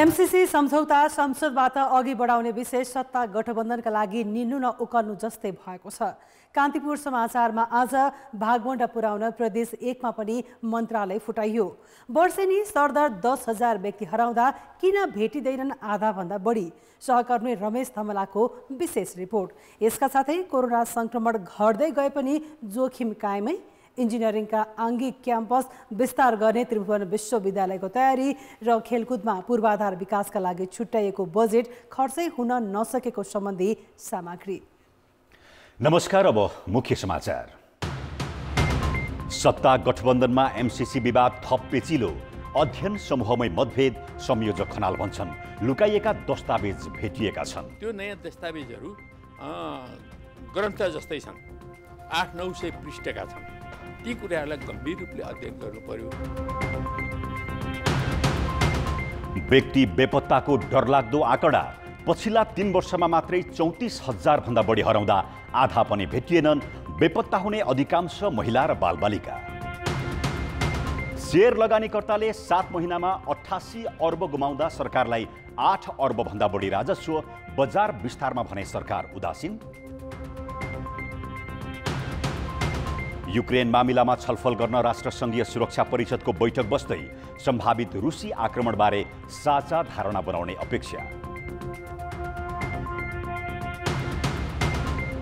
MCC सम्झौता संसदबाट अघि बढाउने विशेष सत्ता गठबन्धनका लागि निल्नु न उक्ल्नु जस्तै भएको छ। कान्तिपुर समाचारमा आज भागबण्डा पुर्याउन प्रदेश 1 मा पनि मन्त्रालय फुटाइयो। वर्षेनी सरदर 10,000 व्यक्ति हराउँदा किन भेटिँदैनन् आधाभन्दा बढी? सहकर्मी रमेश धमलाको विशेष रिपोर्ट। यसका साथै कोरोना संक्रमण घट्दै गए पनि जोखिम कायमै। इन्जिनियरिङका आङ्गिक क्याम्पस विस्तार गर्ने त्रिभुवन विश्वविद्यालयको तयारी र खेलकुदमा पूर्वाधार विकासका लागि छुट्याइएको बजेट खर्चै हुन नसकेको सम्बन्धी सामग्री। नमस्कार, अब मुख्य समाचार। सत्ता गठबन्धनमा एमसीसी विवाद थप पेचिलो। अध्ययन समूहमै मतभेद, संयोजक खनाल भन्छन् लुकाइएका दस्तावेज भेटिएका छन्। त्यो नयाँ दस्तावेजहरू ग्रन्थ जस्तै छन्, 800-900 पृष्ठका छन्। ती कुराहरूलाई गम्भीर रूपले अध्ययन गर्नु पर्यो। व्यक्ति बेपत्ताको डरलाग्दो आँकडा। पछिल्ला 3 वर्षमा मात्रै 34,000 भन्दा बढी हराउँदा आधा पनि भेटिएनन्। बेपत्ता हुने अधिकांश महिला र बालबालिका। शेयर लगानीकर्ताले 7 महिनामा 88 अर्ब गुमाउँदा सरकारलाई 8 अर्ब भन्दा बढी राजस्व। बजार विस्तारमा भने सरकार उदासीन। युक्रेन मामिलामा छलफल गर्न राष्ट्रसङ्घीय सुरक्षा परिषदको बैठक बस्दै सम्भावित रुसी आक्रमणबारे साझा धारणा बनाउने अपेक्षा।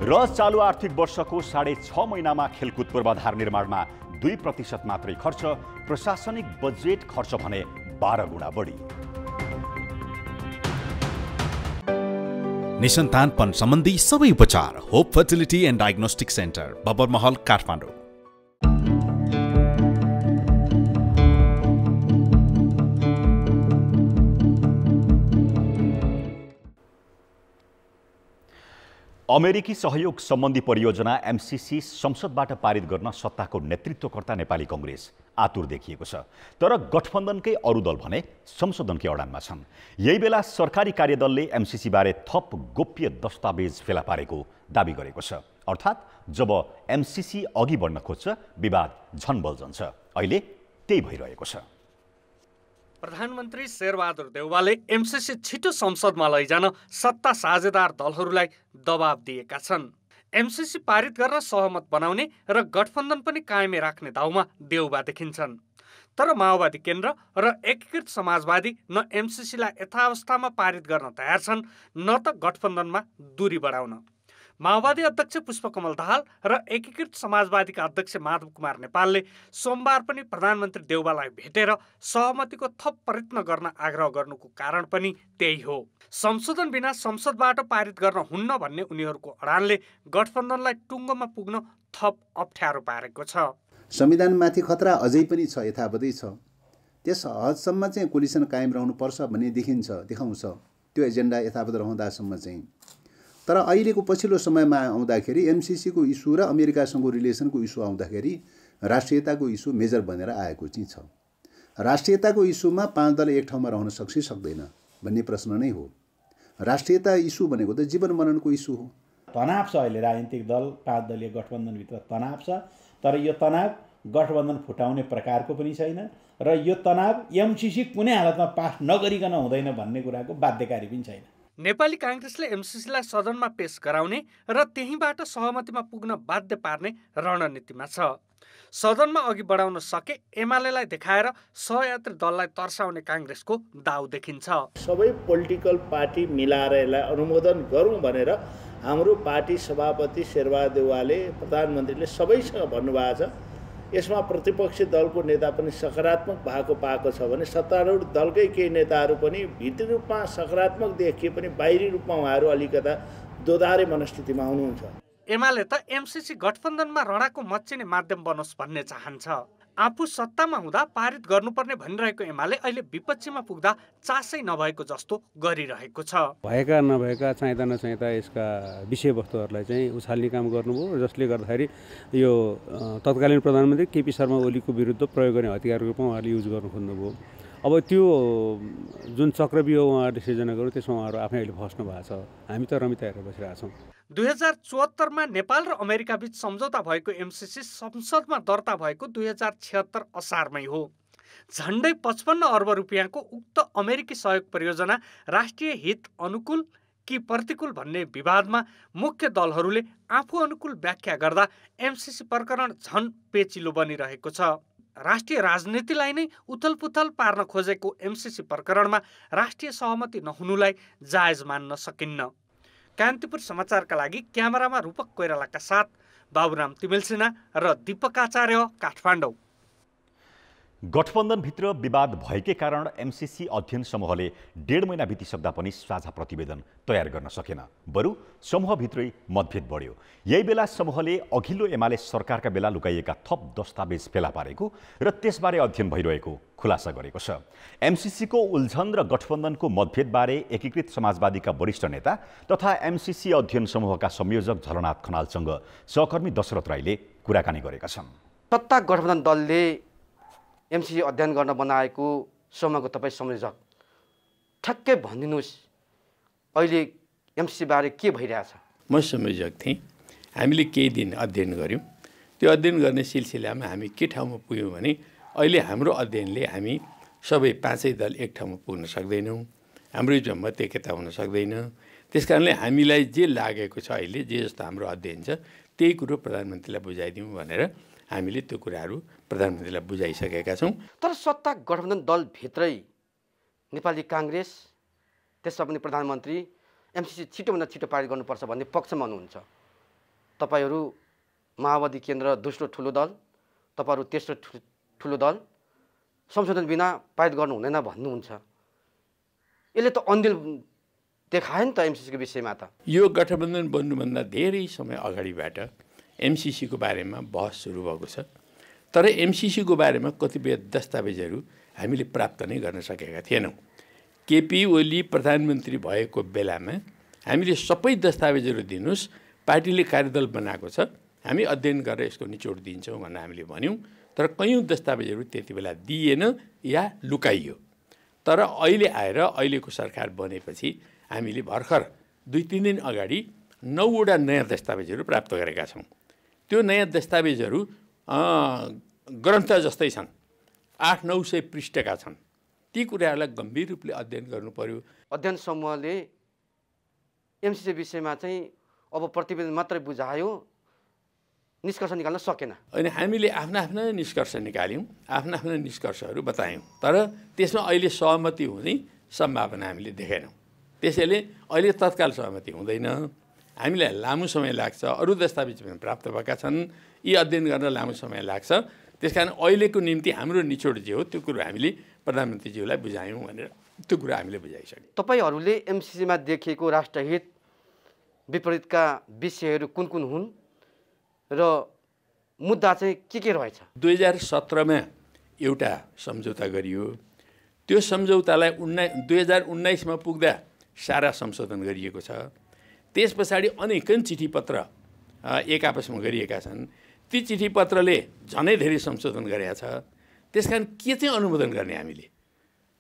र चालु आर्थिक वर्षको 6.5 महिनामा खेलकुद पूर्वाधार निर्माणमा 2% मात्रै खर्च। प्रशासनिक बजेट खर्च भने 12 गुणा बढी। निसन्तानपन सम्बन्धी सबै उपचार hope fertility and diagnostic centre, Babarmahal, Kathmandu. अमेरिकी सहयोग सम्बन्धी परियोजना एमसीसी संसदबाट पारित गर्न सत्ताको नेतृत्वकर्ता नेपाली कांग्रेस आतुर देखिएको छ। तर गठबन्धनकै अरू दल भने संशोधनकै अडानमा छन्। यही बेला सरकारी कार्यदलले एमसीसी बारे थप गोप्य दस्तावेज फेला पारेको दाबी गरेको छ। अर्थात् जब एमसीसी अघि बढ्न खोज्छ, विवाद झन बल्झन्छ। अहिले त्यही भइरहेको छ। प्रधानमन्त्री शेरबहादुर देउवाले एमसीसी छिटो संसदमा लैजान सत्ता साझेदार दलहरूलाई दबाब दिएका छन्। एमसीसी पारित गर्न सहमत बनाउने र गठबन्धन पनि कायमै राख्ने दाउमा देउबा देखिन्छन्। तर माओवादी केन्द्र र एकीकृत समाजवादी न एमसीसीलाई यथावस्थामा पारित गर्न तयार छन्, न त गठबन्धनमा दूरी बढाउन। माओवादी अध्यक्ष पुष्पकमल दाहाल र एकीकृत समाजवादीका अध्यक्ष माधव कुमार नेपालले सोमबार पनि प्रधानमन्त्री देउवालाई भेटेर सहमतिको थप प्रयत्न गर्न आग्रह गर्नुको कारण पनि त्यही हो। संशोधन बिना संसदबाट पारित गर्न हुन्न भन्ने उनीहरूको अडानले गठबन्धनलाई टुङ्गोमा पुग्न थप अप्ठ्यारो पारेको छ। संविधानमाथि खतरा अझै पनि छ, यथावतै छ। त्यस हदसम्म चाहिँ कोलिसन कायम रहनुपर्छ भन्ने देखाउँछ। त्यो एजेन्डा यथावत रहँदासम्म चाहिँ। तर अहिलेको पछिल्लो समयमा आउँदाखेरि एमसीसीको इस्यु र अमेरिकासँगको रिलेसनको इस्यु आउँदाखेरि राष्ट्रियताको इस्यु मेजर बनेर आएको चाहिँ छ। राष्ट्रियताको इस्युमा 5 दल एक ठाउँमा रहन सक्छ सक्दैन भन्ने प्रश्न नै हो। राष्ट्रियता इस्यु भनेको त जीवन मरणको इस्यु हो। तनाव छ अहिले राजनीतिक दल 5 दलीय गठबन्धनभित्र तनाव छ। तर यो तनाव गठबन्धन फुटाउने प्रकारको पनि छैन र यो तनाव एमसीसी कुनै हालतमा पास नगरिकन हुँदैन भन्ने कुराको बाध्यकारी पनि छैन। नेपाली कांग्रेसले एमसीसीलाई सदनमा पेश गराउने र त्यहीँबाट सहमतिमा पुग्न बाध्य पार्ने रणनीतिमा छ। सदनमा अघि बढाउन सके एमालेलाई देखाएर सहयात्री दललाई तर्साउने कांग्रेसको दाउ देखिन्छ। सबै पोलिटिकल पार्टी मिलाएर यसलाई अनुमोदन गरौँ भनेर हाम्रो पार्टी सभापति शेरबहादुर देउवाले प्रधानमन्त्रीले सबैसँग भन्नुभएको छ। यसमा प्रतिपक्षी दलको नेता पनि सकारात्मक पाएको छ भने सत्तारूढ दलकै केही नेताहरू पनि भित्री रूपमा सकारात्मक देखिए पनि बाहिरी रूपमा उहाँहरू अलिकता दोधारे मनस्थितिमा हुनुहुन्छ। एमाले त एमसीसी गठबन्धनमा रणाको मच्चिने माध्यम बनोस् भन्ने चाहन्छ। आफू सत्तामा हुँदा पारित गर्नुपर्ने भनिरहेको एमाले अहिले विपक्षीमा पुग्दा चासै नभएको जस्तो गरिरहेको छ। भएका नभएका चाहिँदा नचाहिँदा यसका विषयवस्तुहरूलाई चाहिँ उछाल्ने काम गर्नुभयो, जसले गर्दाखेरि यो तत्कालीन प्रधानमन्त्री केपी शर्मा ओलीको विरुद्ध प्रयोग गर्ने हतियारको रूपमा उहाँले युज गर्नु खोज्नुभयो। अब त्यो जुन चक्रव्यूह उहाँहरूले सिर्जना गर्यो त्यसमा उहाँहरू आफै अहिले फस्नु भएको छ। हामी त रमिता हेरेर बसिरहेछौँ। 2074 मा नेपाल र अमेरिका बीच सम्झौता भएको एमसीसी संसदमा दर्ता भएको 2076 असारमै हो। झन्डै 55 अर्ब रुपियाँको उक्त अमेरिकी सहयोग परियोजना राष्ट्रिय हित अनुकूल कि प्रतिकूल भन्ने विवादमा मुख्य दलहरूले आफू अनुकूल व्याख्या गर्दा एमसिसी प्रकरण झन पेचिलो बनिरहेको छ। राष्ट्रिय राजनीतिलाई नै उथलपुथल पार्न खोजेको एमसिसी प्रकरणमा राष्ट्रिय सहमति नहुनुलाई जायज मान्न सकिन्न। कान्तिपुर समाचारका लागि क्यामेरामा रूपक कोइरालाका साथ बाबुराम तिमेल सिन्हा र दीपक आचार्य, काठमाडौँ। गठबन्धनभित्र विवाद भएकै कारण एमसिसी अध्ययन समूहले 1.5 महिना बितिसक्दा पनि साझा प्रतिवेदन तयार गर्न सकेन। बरु समूहभित्रै मतभेद बढ्यो। यही बेला समूहले अघिल्लो एमाले सरकारका बेला लुकाइएका थप दस्तावेज फेला पारेको र त्यसबारे अध्ययन भइरहेको खुलासा गरेको छ। एमसिसीको उल्झन र गठबन्धनको मतभेदबारे एकीकृत समाजवादीका वरिष्ठ नेता तथा एमसिसी अध्ययन समूहका संयोजक झलनाथ खनालसँग सहकर्मी दशरथ राईले कुराकानी गरेका छन्। सत्ता गठबन्धन दलले एमसिसी अध्ययन गर्न बनाएको समूहको तपाईँ संयोजक ठ्याक्कै भनिदिनुहोस्, अहिले एमसिसी बारे के भइरहेछ? म संयोजक थिएँ। हामीले केही दिन अध्ययन गऱ्यौँ। त्यो अध्ययन गर्ने सिलसिलामा हामी के ठाउँमा पुग्यौँ भने अहिले हाम्रो अध्ययनले हामी सबै पाँचै दल एक ठाउँमा पुग्न सक्दैनौँ। हाम्रो जम्मत एकता हुन सक्दैन। त्यस कारणले हामीलाई जे लागेको छ अहिले जे जस्तो हाम्रो अध्ययन छ त्यही कुरो प्रधानमन्त्रीलाई बुझाइदिउँ भनेर हामीले त्यो कुराहरू प्रधानमन्त्रीलाई बुझाइसकेका छौँ। तर सत्ता गठबन्धन दलभित्रै नेपाली काङ्ग्रेस त्यसमा पनि प्रधानमन्त्री एमसिसी छिटोभन्दा छिटो पारित गर्नुपर्छ भन्ने पक्षमा हुनुहुन्छ। तपाईँहरू माओवादी केन्द्र दोस्रो ठुलो दल, तपाईँहरू तेस्रो ठुलो दल, संशोधन बिना पारित गर्नु हुँदैन भन्नुहुन्छ। यसले त अन्दिल देखायो नि त एमसिसीको विषयमा। त यो गठबन्धन बन्नुभन्दा धेरै समय अगाडिबाट एमसिसीको बारेमा बहस सुरु भएको छ। तर एमसिसीको बारेमा कतिपय दस्तावेजहरू हामीले प्राप्त नै गर्न सकेका थिएनौँ। केपी ओली प्रधानमन्त्री भएको बेलामा हामीले सबै दस्तावेजहरू दिनुहोस्, पार्टीले कार्यदल बनाएको छ, हामी अध्ययन गरेर यसको निचोड दिन्छौँ भनेर हामीले भन्यौँ। तर कैयौँ दस्तावेजहरू त्यति बेला दिइएन या लुकाइयो। तर अहिले आएर अहिलेको सरकार बनेपछि हामीले भर्खर 2-3 दिन अगाडि 9वटा नयाँ दस्तावेजहरू प्राप्त गरेका छौँ। त्यो नयाँ दस्तावेजहरू ग्रन्थ जस्तै छन्, 800-900 पृष्ठका छन्। ती कुराहरूलाई गम्भीर रूपले अध्ययन गर्नु पर्यो। अध्ययन समूहले एमसिसी विषयमा चाहिँ अब प्रतिवेदन मात्रै बुझायो, निष्कर्ष निकाल्न सकेन। अनि हामीले आफ्ना निष्कर्ष निकाल्यौँ, आफ्ना निष्कर्षहरू बतायौँ। तर त्यसमा अहिले सहमति हुने सम्भावना हामीले देखेनौँ। त्यसैले अहिले तत्काल सहमति हुँदैन। हामीलाई लामो समय लाग्छ। अरू दस्तावेज पनि प्राप्त भएका छन्। यी अध्ययन गर्न लामो समय लाग्छ। त्यसकारण अहिलेको निम्ति हाम्रो निचोड जे हो त्यो कुरो हामीले प्रधानमन्त्रीज्यूलाई बुझायौँ भनेर त्यो कुरा हामीले बुझाइसक्यौँ। तपाईँहरूले एमसिसीमा देखिएको राष्ट्रहित विपरीतका विषयहरू कुन कुन हुन् र मुद्दा चाहिँ के रहेछ? 2017मा एउटा सम्झौता गरियो। त्यो सम्झौतालाई 2019मा पुग्दा सारा संशोधन गरिएको छ। त्यस पछाडि अनेकन चिठीपत्र एक आपसमा गरिएका छन्। ती चिठीपत्रले झनै धेरै संशोधन गरेका छ। त्यसकारण के चाहिँ अनुमोदन गर्ने? हामीले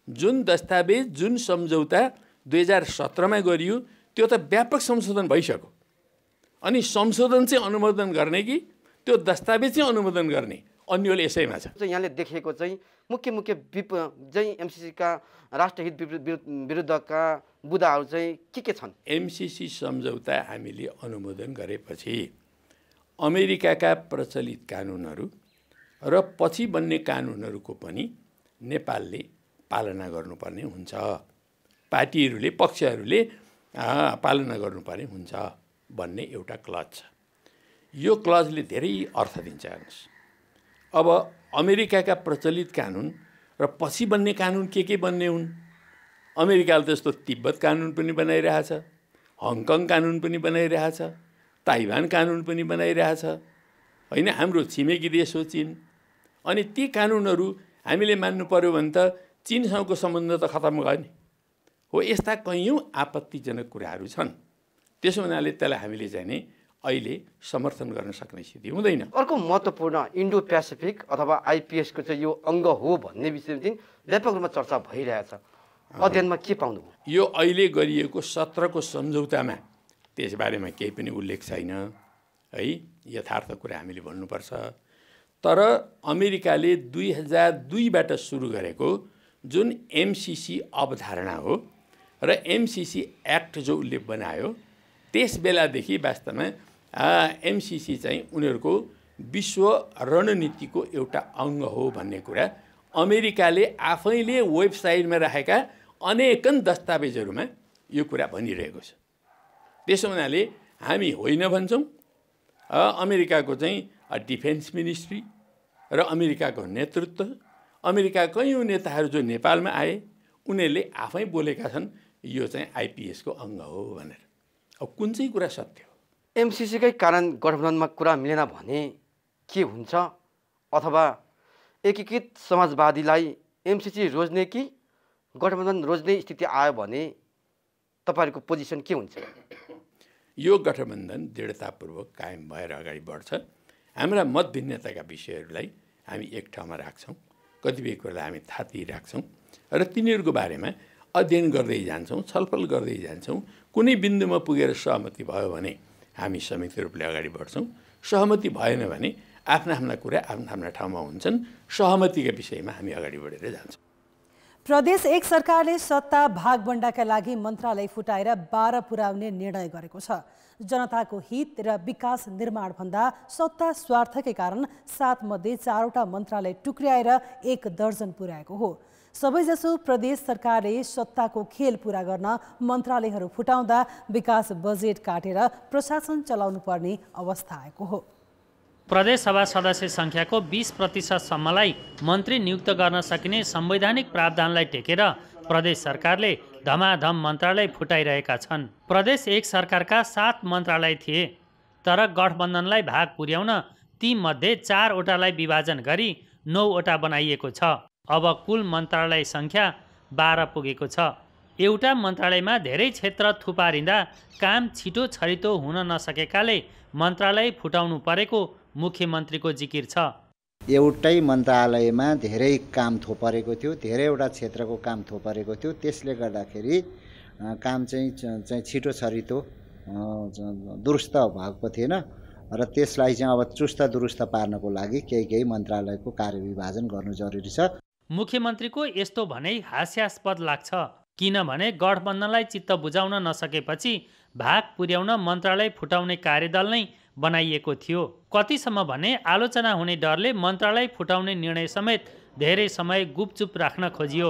जुन दस्तावेज जुन सम्झौता 2017मा गरियो त्यो त व्यापक संशोधन भइसक्यो। अनि संशोधन चाहिँ अनुमोदन गर्ने कि त्यो दस्तावेज चाहिँ अनुमोदन गर्ने अन्यल यसैमा छ। यहाँले देखेको चाहिँ मुख्य चाहिँ एमसिसीका राष्ट्रहित विरुद्धका बुदाहरू चाहिँ के छन्? एमसिसी सम्झौता हामीले अनुमोदन गरेपछि अमेरिकाका प्रचलित कानुनहरू र पछि बन्ने कानुनहरूको पनि नेपालले पालना गर्नुपर्ने हुन्छ। पार्टीहरूले पक्षहरूले पालना गर्नुपर्ने हुन्छ भन्ने एउटा क्लज छ। यो क्लजले धेरै अर्थ दिन्छ। हेर्नुहोस्, अब अमेरिकाका प्रचलित कानुन र पछि बन्ने कानुन के बन्ने हुन्? अमेरिकाले त यस्तो तिब्बत कानुन पनि बनाइरहेछ, हङकङ कानुन पनि बनाइरहेछ, ताइवान कानुन पनि बनाइरहेछ होइन। हाम्रो छिमेकी देश हो चीन। अनि ती कानुनहरू हामीले मान्नु पर्यो भने त चीनसँगको सम्बन्ध त खतम भयो नि। हो, यस्ता कैयौँ आपत्तिजनक कुराहरू छन्। त्यसो हुनाले त्यसलाई हामीले चाहिँ नि अहिले समर्थन गर्न सक्ने स्थिति हुँदैन। अर्को महत्त्वपूर्ण इन्डो पेसिफिक अथवा आइपिएसको चाहिँ यो अङ्ग हो भन्ने विषयमा चाहिँ व्यापक रूपमा चर्चा भइरहेछ। अध्ययनमा के पाउनुभयो? यो अहिले गरिएको 17को सम्झौतामा त्यसबारेमा केही पनि उल्लेख छैन है। यथार्थ कुरा हामीले भन्नुपर्छ। तर अमेरिकाले 2002बाट सुरु गरेको जुन एमसीसी अवधारणा हो र एमसीसी एक्ट जो उसले बनायो त्यस बेलादेखि वास्तवमा एमसीसी चाहिँ उनीहरूको विश्व रणनीतिको एउटा अङ्ग हो भन्ने कुरा अमेरिकाले आफैले वेबसाइटमा राखेका अनेकन दस्तावेजहरूमा यो कुरा भनिरहेको छ। त्यसो हुनाले हामी होइन भन्छौँ। अमेरिकाको चाहिँ डिफेन्स मिनिस्ट्री र अमेरिकाको नेतृत्व, अमेरिका कयौँ नेताहरू जो नेपालमा आए उनीहरूले आफै बोलेका छन् यो चाहिँ आइपिएसको अङ्ग हो भनेर। अब कुन चाहिँ कुरा सत्य हो? एमसीसीकै कारण गठबन्धनमा कुरा मिलेन भने के हुन्छ? अथवा एकीकृत समाजवादीलाई एमसीसी रोज्ने कि गठबन्धन रोज्ने स्थिति आयो भने तपाईँहरूको पोजिसन के हुन्छ? यो गठबन्धन दृढतापूर्वक कायम भएर अगाडि बढ्छ। हाम्रा मतभिन्नताका विषयहरूलाई हामी एक ठाउँमा राख्छौँ, कतिपय कुरालाई हामी थाती राख्छौँ र तिनीहरूको बारेमा अध्ययन गर्दै जान्छौँ, छलफल गर्दै जान्छौँ। कुनै बिन्दुमा पुगेर सहमति भयो भने हामी संयुक्त रूपले अगाडि बढ्छौँ, सहमति भएन भने आफ्ना आफ्ना कुरा आफ्ना ठाउँमा हुन्छन्। सहमतिका विषयमा हामी अगाडि बढेर जान्छौँ। प्रदेश एक सरकारले सत्ता भागबण्डाका लागि मन्त्रालय फुटाएर 12 पुर्याउने निर्णय गरेको छ। जनताको हित र विकास निर्माण भन्दा सत्ता स्वार्थकै कारण 7 मध्ये 4वटा मन्त्रालय टुक्र्याएर 1 दर्जन पुर्याएको हो। सबैजसो प्रदेश सरकारले सत्ताको खेल पूरा गर्न मन्त्रालयहरू फुटाउँदा विकास बजेट काटेर प्रशासन चलाउनु पर्ने अवस्था आएको हो। प्रदेशसभा सदस्य सङ्ख्याको 20% मन्त्री नियुक्त गर्न सकिने संवैधानिक प्रावधानलाई टेकेर प्रदेश सरकारले धमाधम मन्त्रालय फुटाइरहेका छन्। प्रदेश एक सरकारका 7 मन्त्रालय थिए, तर गठबन्धनलाई भाग पुर्याउन ती मध्ये 4वटालाई विभाजन गरी 9वटा बनाइएको छ। अब कुल मन्त्रालय सङ्ख्या 12 पुगेको छ। एउटा मन्त्रालयमा धेरै क्षेत्र थुपारिँदा काम छिटो छरितो हुन नसकेकाले मन्त्रालय फुटाउनु परेको मुख्यमन्त्रीको जिकिर छ। एउटै मन्त्रालयमा धेरै काम थोपरेको थियो, धेरैवटा क्षेत्रको काम थोपरेको थियो। त्यसले गर्दाखेरि काम चाहिँ छिटो छरितो दुरुस्त भएको थिएन र त्यसलाई चाहिँ अब चुस्त दुरुस्त पार्नको लागि केही मन्त्रालयको कार्यविभाजन गर्नु जरुरी छ। मुख्यमन्त्रीको यस्तो भनाइ हास्यास्पद लाग्छ, किनभने गठबन्धनलाई चित्त बुझाउन नसकेपछि भाग पुर्याउन मन्त्रालय फुटाउने कार्यदल नै बनाइएको थियो। कतिसम्म भने आलोचना हुने डरले मन्त्रालय फुटाउने निर्णय समेत धेरै समय गुपचुप राख्न खोजियो।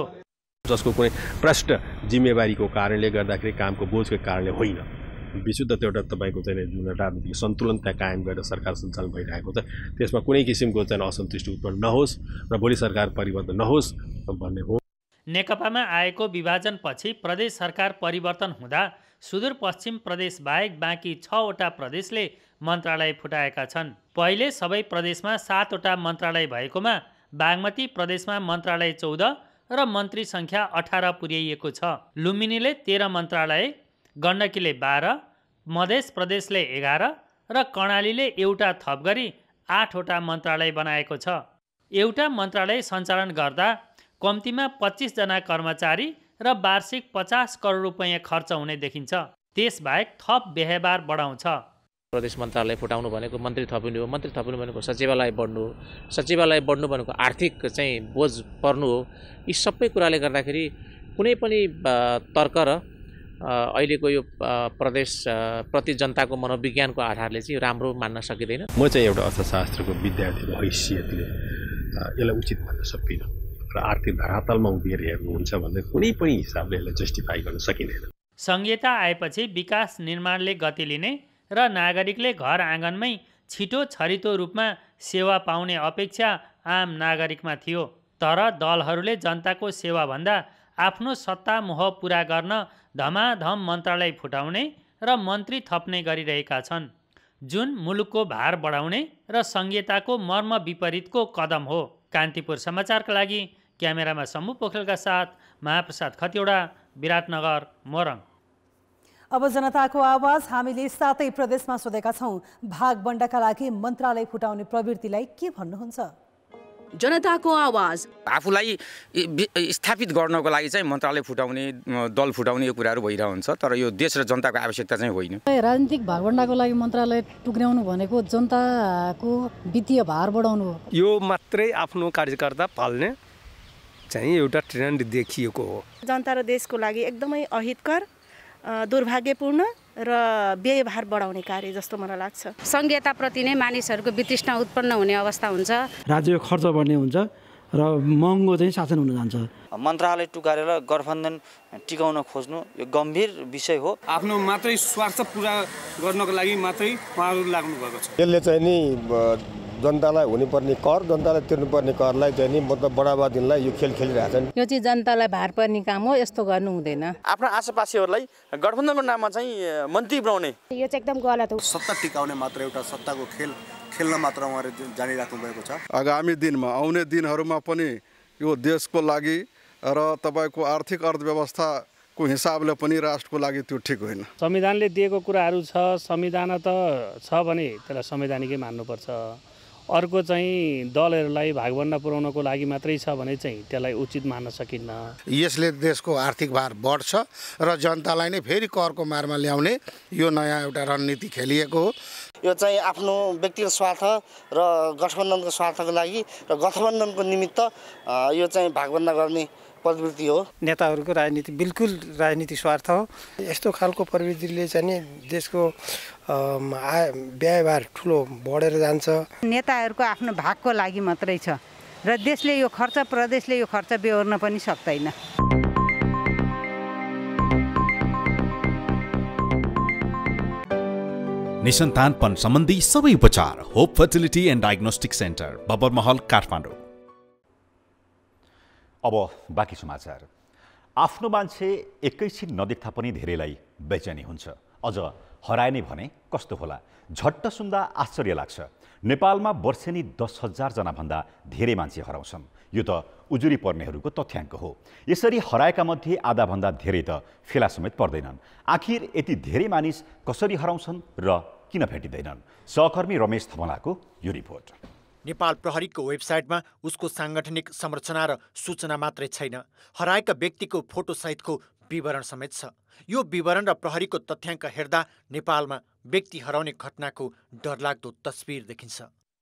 जसको कुनै प्रष्ट जिम्मेवारीको कारणले गर्दाखेरि कामको बोझको कारणले होइन, विशुद्ध एउटा तपाईँको चाहिँ राजनीतिक सन्तुलन त्यहाँ कायम गरेर सरकार सञ्चालन भइरहेको छ। त्यसमा कुनै किसिमको चाहिँ असन्तुष्टि उत्पन्न नहोस् र भोलि सरकार परिवर्तन नहोस् भन्ने हो। नेकपामा आएको विभाजनपछि प्रदेश सरकार परिवर्तन हुँदा सुदूरपश्चिम प्रदेश बाहेक बाँकी 6वटा प्रदेशले मन्त्रालय फुटाएका छन्। पहिले सबै प्रदेशमा 7वटा मन्त्रालय भएकोमा बागमती प्रदेशमा मन्त्रालय 14 र मन्त्री सङ्ख्या 18 पुर्याइएको छ। लुम्बिनीले 13 मन्त्रालय, गण्डकीले 12, मध्य प्रदेशले 11 र कर्णालीले एउटा थप गरी 8वटा मन्त्रालय बनाएको छ। एउटा मन्त्रालय सञ्चालन गर्दा कम्तीमा 25 जना कर्मचारी र वार्षिक 50 करोड रुपैयाँ खर्च हुने देखिन्छ। त्यसबाहेक थप व्यवहार बढाउँछ। प्रदेश मन्त्रालय फुटाउनु भनेको मन्त्री थपिनु हो, मन्त्री थपिनु भनेको सचिवालय बढ्नु हो, सचिवालय बढ्नु भनेको आर्थिक चाहिँ बोझ पर्नु हो। यी सबै कुराले गर्दाखेरि कुनै पनि तर्क र अहिलेको यो प्रदेश प्रति जनताको मनोविज्ञानको आधारले चाहिँ राम्रो मान्न सकिँदैन। म चाहिँ एउटा अर्थशास्त्रको विद्यार्थीको हैसियतले यसलाई उचित भन्न सक्दिनँ र आर्थिक धरातलमा उभिएर हेर्नुहुन्छ भन्दा कुनै पनि हिसाबले यसलाई जस्टिफाई गर्न सकिँदैन। संहिता आएपछि विकास निर्माणले गति लिने र नागरिकले घर आँगनमै छिटो छरितो रूपमा सेवा पाउने अपेक्षा आम नागरिकमा थियो। तर दलहरूले जनताको सेवाभन्दा आफ्नो सत्ता मोह पुरा गर्न धमाधम मन्त्रालय फुटाउने र मन्त्री थप्ने गरिरहेका छन्, जुन मुलुकको भार बढाउने र संहिताको मर्म विपरीतको कदम हो। कान्तिपुर समाचारका लागि क्यामेरामा सम्मु पोखरेलका साथ महाप्रसाद खतिवडा, विराटनगर, मोरङ। अब जनताको आवाज हामीले 7 प्रदेशमा सोधेका छौँ। भागबण्डाका लागि मन्त्रालय फुटाउने प्रवृत्तिलाई के भन्नुहुन्छ? जनताको आवाज। आफूलाई स्थापित गर्नको लागि चाहिँ मन्त्रालय फुटाउने, दल फुटाउने यो कुराहरू भइरहेको हुन्छ, तर यो देश र जनताको आवश्यकता चाहिँ होइन। राजनीतिक भागवण्डाको लागि मन्त्रालय टुक्र्याउनु भनेको जनताको वित्तीय भार बढाउनु हो। यो मात्रै आफ्नो कार्यकर्ता पाल्ने चाहिँ एउटा ट्रेन्ड देखिएको हो। जनता र देशको लागि एकदमै अहितकर, दुर्भाग्यपूर्ण र व्ययभार बढाउने कार्य जस्तो मलाई लाग्छ। संघीयताप्रति नै मानिसहरूको वितृष्णा उत्पन्न हुने अवस्था हुन्छ। राज्य खर्च बढ्ने हुन्छ र महँगो चाहिँ शासन हुन जान्छ। मन्त्रालय टुकारेर गठबन्धन टिकाउन खोज्नु यो गम्भीर विषय हो। आफ्नो मात्रै स्वार्थ पुरा गर्नको लागि मात्रै उहाँहरू लाग्नु भएको छ। यसले चाहिँ नि जनतालाई हुनुपर्ने कर, जनतालाई तिर्नुपर्ने करलाई चाहिँ नि मतलब बढावा दिनलाई यो खेल खेलिरहेछन्। यो चाहिँ जनतालाई भार पर्ने काम हो, यस्तो गर्नु हुँदैन। आफ्ना आशापासीहरूलाई गठबन्धनको नाममा चाहिँ मन्त्री बनाउने यो चाहिँ एकदम गलत हो। सत्ता टिकाउने मात्र एउटा सत्ताको खेल्न मात्र उहाँले जानिराख्नु भएको छ। आगामी दिनमा आउने दिनहरूमा पनि यो देशको लागि र तपाईँको आर्थिक अर्थव्यवस्थाको हिसाबले पनि राष्ट्रको लागि त्यो ठिक होइन। संविधानले दिएको कुराहरू छ, संविधान त छ भने त्यसलाई संवैधानिकै मान्नुपर्छ। अर्को चाहिँ दलहरूलाई भागभन्डा पुर्याउनको लागि मात्रै छ भने चाहिँ त्यसलाई उचित मान्न सकिन्न। यसले देशको आर्थिक भार बढ्छ र जनतालाई नै फेरि करको मारमा ल्याउने यो नयाँ एउटा रणनीति खेलिएको हो। यो चाहिँ आफ्नो व्यक्तिगत स्वार्थ र गठबन्धनको स्वार्थको लागि र गठबन्धनको निमित्त यो चाहिँ भागभन्डा गर्ने प्रवृत्ति हो। नेताहरूको राजनीति बिल्कुल राजनीतिक स्वार्थ हो। यस्तो खालको प्रवृत्तिले चाहिँ नि देशको व्ययभार ठुलो बढेर जान्छ। नेताहरूको आफ्नो भागको लागि मात्रै छ र देशले यो खर्च, प्रदेशले यो खर्च बेहोर्न पनि सक्दैन। निसन्तानपन सम्बन्धी सबै उपचार hope fertility and diagnostic centre, Babar Mahal, Kathmandu. अब बाँकी समाचार। आफ्नो मान्छे एकैछिन नदेख्दा पनि धेरैलाई बेचैनी हुन्छ। अझ हराए नै भने कस्तो होला? झट्ट सुन्दा आश्चर्य लाग्छ। नेपालमा वर्षेनी 10,000 जनाभन्दा धेरै मान्छे हराउँछन्। यो त उजुरी पर्नेहरूको तथ्याङ्क हो। यसरी हराएका मध्ये आधाभन्दा धेरै त फेला समेत पर्दैनन्। आखिर यति धेरै मानिस कसरी हराउँछन् र किन भेटिँदैनन्? सहकर्मी रमेश थमलाको यो रिपोर्ट। नेपाल प्रहरीको वेबसाइटमा उसको साङ्गठनिक संरचना र सूचना मात्रै छैन, हराएका व्यक्तिको फोटोसहितको विवरण समेत छ। यो विवरण र प्रहरीको तथ्याङ्क हेर्दा नेपालमा व्यक्ति हराउने घटनाको डरलाग्दो तस्बिर देखिन्छ।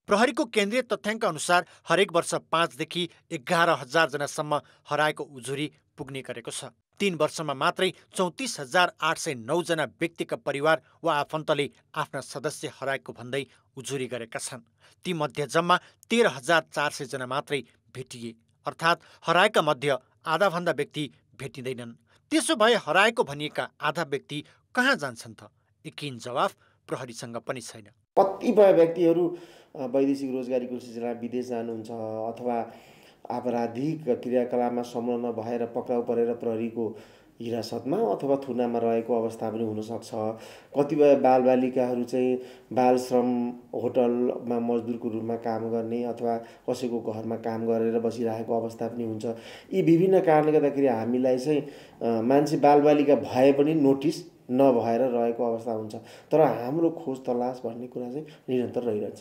प्रहरीको केन्द्रीय तथ्याङ्क अनुसार हरेक वर्ष 5 देखि 11,000 जनासम्म हराएको उजुरी पुग्ने गरेको छ। 3 वर्षमा मात्रै 34,809 जना व्यक्तिका परिवार वा आफन्तले आफ्ना सदस्य हराएको भन्दै उजुरी गरेका छन्। ती मध्ये जम्मा 13,400 जना मात्रै भेटिए, अर्थात् हराएका मध्ये आधाभन्दा व्यक्ति भेटिँदैनन्। त्यसो भए हराएको भनिएका आधा व्यक्ति कहाँ जान्छन् त? यकिन जवाफ प्रहरीसँग पनि छैन। कतिपय व्यक्तिहरू वैदेशिक रोजगारीको सिलसिलामा विदेश जानुहुन्छ अथवा आपराधिक क्रियाकलापमा संलग्न भएर पक्राउ परेर प्रहरीको हिरासतमा अथवा थुनामा रहेको अवस्था पनि हुनसक्छ। कतिपय बालबालिकाहरू चाहिँ बाल श्रम होटलमा मजदुरको रूपमा काम गर्ने अथवा कसैको घरमा काम गरेर बसिरहेको अवस्था पनि हुन्छ। यी विभिन्न कारणले गर्दाखेरि हामीलाई चाहिँ मान्छे बालबालिका भए पनि नोटिस नभएर रहेको अवस्था हुन्छ। तर हाम्रो खोज तलास भन्ने कुरा चाहिँ निरन्तर रहिरहन्छ।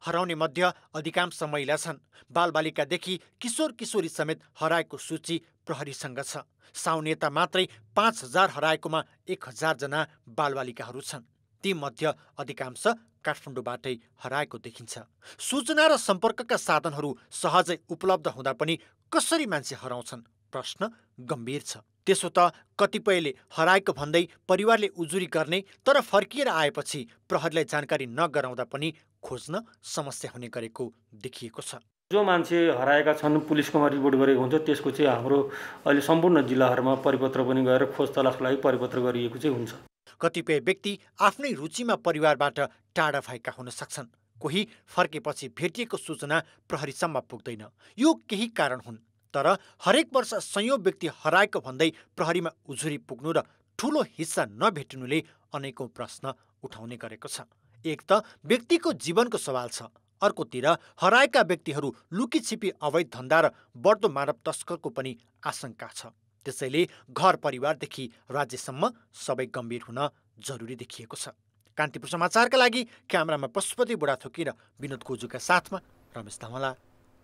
हराउने मध्ये अधिकांश महिला छन्। बालबालिकादेखि किशोर किशोरी समेत हराएको सूची प्रहरीसँग छ। साउनेता मात्रै 5,000 हराएकोमा 1,000 जना बालबालिकाहरू छन्। ती मध्ये अधिकांश काठमाडौँबाटै हराएको देखिन्छ। सूचना र सम्पर्कका साधनहरू सहजै उपलब्ध हुँदा पनि कसरी मान्छे हराउँछन्? प्रश्न गम्भीर छ। त्यसो त कतिपयले हराएको भन्दै परिवारले उजुरी गर्ने, तर फर्किएर आएपछि प्रहरीलाई जानकारी नगराउँदा पनि खोज्न समस्या हुने गरेको देखिएको छ। जो मान्छे हराएका छन् पुलिसकोमा रिपोर्ट गरेको हुन्छ त्यसको चाहिँ हाम्रो अहिले सम्पूर्ण जिल्लाहरूमा परिपत्र पनि गएर खोज तलासको लागि परिपत्र गरिएको चाहिँ हुन्छ। कतिपय व्यक्ति आफ्नै रुचिमा परिवारबाट टाढा भएका हुन सक्छन्। कोही फर्केपछि भेटिएको सूचना प्रहरीसम्म पुग्दैन। यो केही कारण हुन्, तर हरेक वर्ष सयौं व्यक्ति हराएको भन्दै प्रहरीमा उजुरी पुग्नु र ठूलो हिस्सा नभेटिनुले अनेकौं प्रश्न उठाउने गरेको छ। एक त व्यक्तिको जीवनको सवाल छ, अर्कोतिर हराएका व्यक्तिहरू लुकीछिपी अवैध धन्दा र बढ्दो मानव तस्करको पनि आशंका छ। त्यसैले घर परिवारदेखि राज्यसम्म सबै गम्भीर हुन जरुरी देखिएको छ। कान्तिपुर समाचारका लागि क्यामेरामा पशुपति बुढाथोकी र विनोद कोजुका साथमा रमेश धमला,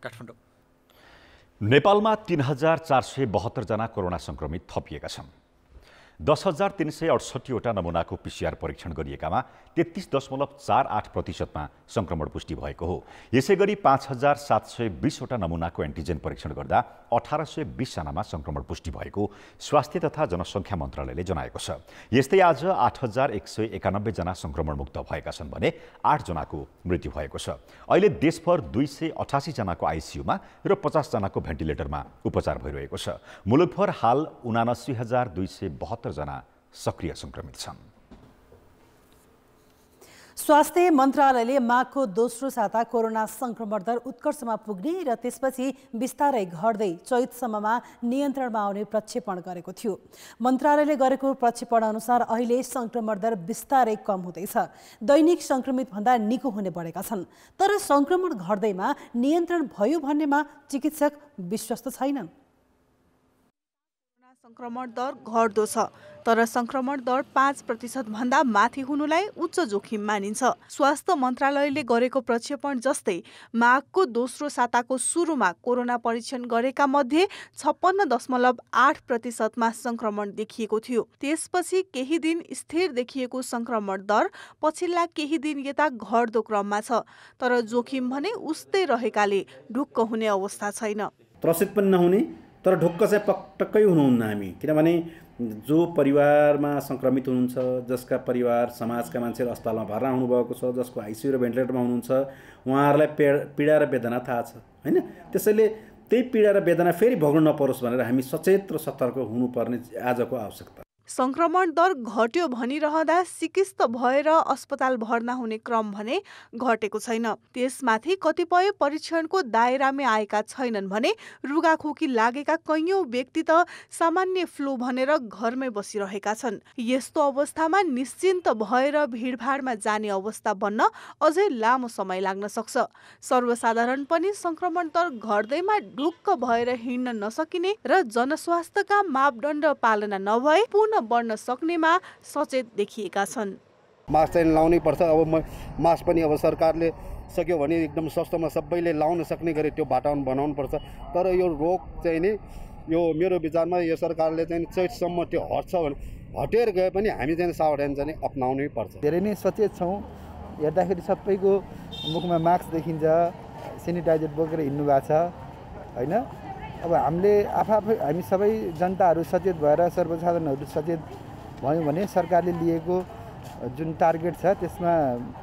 काठमाडौँ। नेपालमा 3,472 जना कोरोना संक्रमित थपिएका छन्। 10,368वटा नमुनाको PCR परीक्षण गरिएकामा 33.48% संक्रमण पुष्टि भएको हो। यसैगरी 5,720वटा नमुनाको एन्टिजेन परीक्षण गर्दा 1,820 जनामा संक्रमण पुष्टि भएको स्वास्थ्य तथा जनसङ्ख्या मन्त्रालयले जनाएको छ। यस्तै आज 8,191 जना संक्रमण मुक्त भएका छन् भने 8 जनाको मृत्यु भएको छ। अहिले देशभर 288 जनाको आइसियुमा र 50 जनाको भेन्टिलेटरमा उपचार भइरहेको छ। मुलुकभर हाल 79,272 जना सक्रिय संक्रमित छन्। स्वास्थ्य मन्त्रालयले माघको दोस्रो साता कोरोना संक्रमण दर उत्कर्षमा पुग्ने र त्यसपछि बिस्तारै घट्दै चैतसम्ममा नियन्त्रणमा आउने प्रक्षेपण गरेको थियो। मन्त्रालयले गरेको प्रक्षेपण अनुसार अहिले संक्रमण दर बिस्तारै कम हुँदैछ। दैनिक संक्रमित भन्दा निको हुने बढेका छन्। तर संक्रमण घट्दैमा नियन्त्रण भयो भन्नेमा चिकित्सक विश्वस्त छैनन्। संक्रमण दर घट्दो छ, तर संक्रमण दर 5% भन्दा माथि हुनुलाई उच्च जोखिम मानिन्छ। स्वास्थ्य मन्त्रालयले गरेको प्रक्षेपण जस्तै माघको दोस्रो साताको सुरुमा कोरोना परीक्षण गरेका मध्ये 56.8% मा संक्रमण देखिएको थियो। त्यसपछि केही दिन स्थिर देखिएको संक्रमण दर पछिल्ला केही दिन यता घट्दो क्रममा छ, तर जोखिम भने उस्तै रहेकाले ढुक्क हुने अवस्था छैन। त्रसित पनि नहुने तर ढुक्क चाहिँ पटक्कै हुनुहुन्न हामी, किनभने जो परिवारमा संक्रमित हुनुहुन्छ, जसका परिवार समाजका मान्छेहरू अस्पतालमा भर्ना हुनुभएको छ, जसको आइसियु र भेन्टिलेटरमा हुनुहुन्छ, उहाँहरूलाई पीडा र वेदना थाहा छ हैन। त्यसैले त्यही पीडा र वेदना फेरि भोग्नु नपरोस् भनेर हामी सचेत र सतर्क हुनुपर्ने आजको आवश्यकता। संक्रमण दर घट्यो भनिरहँदा सिकिस्त भएर अस्पताल भर्ना हुने क्रम भने घटेको छैन। त्यसमाथि कतिपय परीक्षणको दायरामै आएका छैनन् भने रुगाखोकी लागेका कैयौं व्यक्ति त सामान्य फ्लू भनेर घरमै बसिरहेका छन्। यस्तो अवस्थामा निश्चिन्त भएर भिडभाडमा जाने अवस्था बन्न अझै लामो समय लाग्न सक्छ। सर्वसाधारण पनि संक्रमण दर घट्दैमा ढुक्क भएर हिँड्न नसकिने र जनस्वास्थ्यका मापदण्ड पालना नभए पुनः बढ्न सक्नेमा सचेत देखिएका छन्। मास्क चाहिँ लाउनै पर्छ। अब मास्क पनि अब सरकारले सक्यो भने एकदम सस्तोमा सबैले लाउन सक्ने गरी त्यो वातावरण बनाउनु पर्छ। तर यो रोग चाहिँ नि यो मेरो विचारमा यो सरकारले चाहिँ चैतसम्म त्यो हट्छ भने हटेर गए पनि हामी चाहिँ सावधान चाहिँ अपनाउनै पर्छ। धेरै नै सचेत छौँ। हेर्दाखेरि सबैको मुखमा मास्क देखिन्छ, सेनिटाइजर बोकेर हिँड्नु भएको छ हैन। अब हामीले आफै हामी सबै जनताहरू सचेत भएर सर्वसाधारणहरू सचेत भयौँ भने सरकारले लिएको जुन टार्गेट छ त्यसमा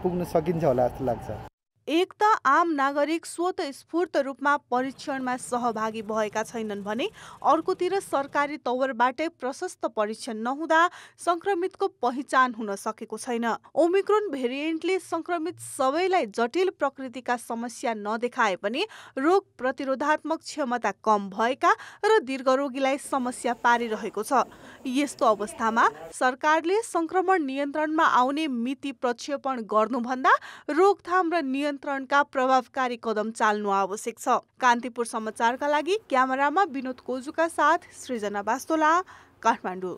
पुग्न सकिन्छ होला जस्तो लाग्छ। एक त आम नागरिक स्वतस्फूर्त रूपमा परीक्षणमा सहभागी भएका छैनन् भने अर्कोतिर सरकारी तवरबाटै प्रशस्त परीक्षण नहुँदा संक्रमितको पहिचान हुन सकेको छैन। ओमिक्रोन भेरिएन्टले संक्रमित सबैलाई जटिल प्रकृतिका समस्या नदेखाए पनि रोग प्रतिरोधात्मक क्षमता कम भएका र दीर्घरोगीलाई समस्या पारिरहेको छ। यस्तो अवस्थामा सरकारले संक्रमण नियन्त्रणमा आउने मिति प्रक्षेपण गर्नुभन्दा रोकथाम र नियन्त्रणका प्रभावकारी कदम चाल्नु आवश्यक छ। कान्तिपुर समाचारका लागि क्यामेरामा विनोद कोजुका साथ सृजना बास्तोला, काठमाडौँ।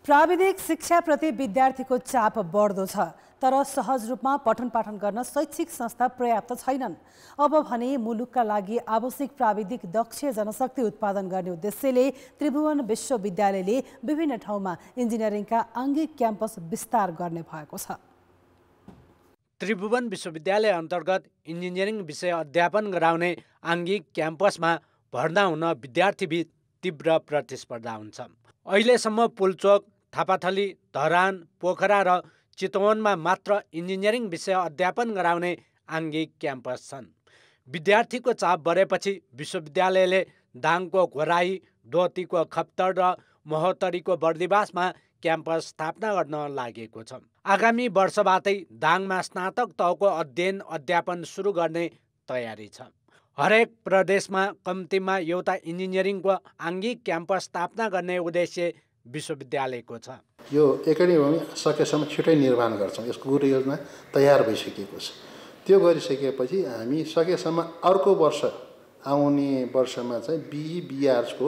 प्राविधिक शिक्षाप्रति विद्यार्थीको चाप बढ्दो छ, तर सहज रूपमा पठन पाठन गर्न शैक्षिक संस्था पर्याप्त छैनन्। अब भने मुलुकका लागि आवश्यक प्राविधिक दक्ष जनशक्ति उत्पादन गर्ने उद्देश्यले त्रिभुवन विश्वविद्यालयले विभिन्न ठाउँमा इन्जिनियरिङका आङ्गिक क्याम्पस विस्तार गर्ने भएको छ। त्रिभुवन विश्वविद्यालय अन्तर्गत इन्जिनियरिङ विषय अध्यापन गराउने आङ्गिक क्याम्पसमा भर्ना हुन विद्यार्थीबीच तीव्र प्रतिस्पर्धा हुन्छ। अहिलेसम्म पुलचोक, थापाथली, धरान, पोखरा र चितवनमा मात्र इन्जिनियरिङ विषय अध्यापन गराउने आङ्गिक क्याम्पस छन्। विद्यार्थीको चाप बढेपछि विश्वविद्यालयले दाङको घोराई, दोतीको खप्तर र महोत्तरीको बर्दिवासमा क्याम्पस स्थापना गर्न लागेको छ। आगामी वर्षबाटै दाङमा स्नातक तहको अध्ययन अध्यापन सुरु गर्ने तयारी छ। हरेक प्रदेशमा कम्तीमा एउटा इन्जिनियरिङको आङ्गिक क्याम्पस स्थापना गर्ने उद्देश्य विश्वविद्यालयको छ। यो एकाडेमी सकेसम्म छिटै निर्माण गर्छौँ। यसको गुरुयोजना तयार भइसकेको छ। त्यो गरिसकेपछि हामी सकेसम्म अर्को वर्ष आउने वर्षमा चाहिँ बिई बिआर्सको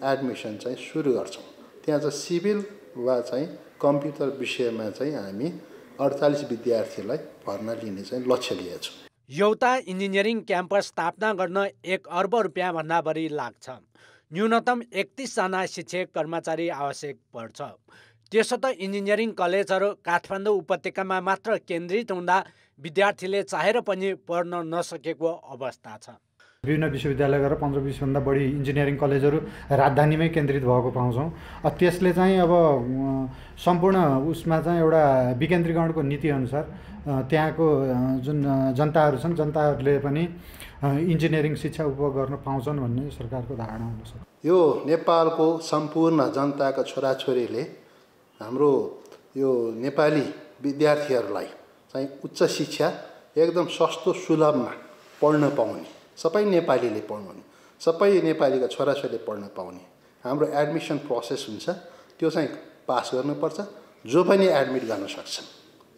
एडमिसन चाहिँ सुरु गर्छौँ। त्यहाँ चाहिँ सिभिल वा चाहिँ कम्प्युटर विषयमा चाहिँ हामी 48 विद्यार्थीलाई भर्ना लिने चाहिँ लक्ष्य लिएका छौँ। एउटा इन्जिनियरिङ क्याम्पस स्थापना गर्न 1 अर्ब रुपियाँभन्दा बढी लाग्छ। न्यूनतम 31 जना शिक्षक कर्मचारी आवश्यक पर्छ। त्यसो त इन्जिनियरिङ कलेजहरू काठमाडौँ उपत्यकामा मात्र केन्द्रित हुँदा विद्यार्थीले चाहेर पनि पढ्न नसकेको अवस्था छ। विभिन्न विश्वविद्यालय गरेर 15-20 भन्दा बढी इन्जिनियरिङ कलेजहरू राजधानीमै केन्द्रित भएको पाउँछौँ। त्यसले चाहिँ अब सम्पूर्ण उसमा चाहिँ एउटा विकेन्द्रीकरणको नीतिअनुसार त्यहाँको जुन जनताहरू छन् जनताहरूले पनि इन्जिनियरिङ शिक्षा उपभोग गर्न पाउँछन् भन्ने सरकारको धारणा हुनसक्छ। यो नेपालको सम्पूर्ण जनताका छोराछोरीले हाम्रो यो नेपाली विद्यार्थीहरूलाई चाहिँ उच्च शिक्षा एकदम सस्तो सुलभमा पढ्न पाउने, सबै नेपालीले पढ्ने, सबै नेपालीका छोराछोरीले पढ्न पाउने हाम्रो एडमिसन प्रोसेस हुन्छ। त्यो चाहिँ पास गर्नुपर्छ। जो पनि एडमिट गर्न सक्छन्।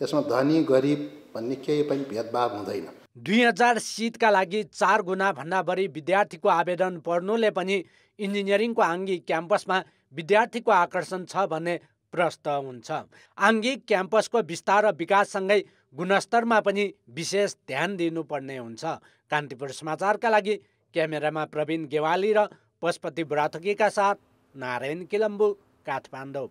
यसमा धनी गरिब भन्ने केही पनि भेदभाव हुँदैन। 2000 सिटका लागि 4 गुणा भन्दा बढी विद्यार्थीको आवेदन पर्नुले पनि इन्जिनियरिङको आङ्गी क्याम्पसमा विद्यार्थीको आकर्षण छ भन्ने प्रश्न हुन्छ। आङ्गी क्याम्पसको विस्तार र विकाससँगै गुणस्तरमा पनि विशेष ध्यान दिनुपर्ने हुन्छ। कान्तिपुर समाचारका लागि क्यामेरामा प्रवीण गेवाली र पशुपति बुढाथोकीका साथ नारायण किलम्बु, काठमाडौँ।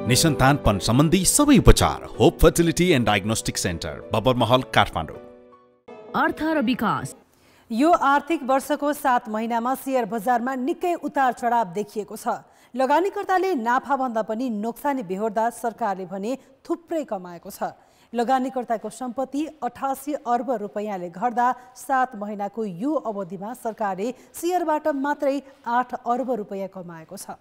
निसन्तानपन सम्बन्धी सबै उपचार hope fertility and diagnostic centre, Babarmahal, Kathmandu. अर्थ र विकास। यो आर्थिक वर्षको 7 महिनामा शेयर बजारमा निकै उतार चढाव देखिएको छ। लगानीकर्ताले नाफाभन्दा पनि नोक्सानी बेहोर्दा सरकारले भने थुप्रै कमाएको छ। लगानीकर्ताको सम्पत्ति 88 अर्ब रुपैयाँले घट्दा 7 महिनाको यो अवधिमा सरकारले शेयरबाट मात्रै 8 अर्ब रुपैयाँ कमाएको छ।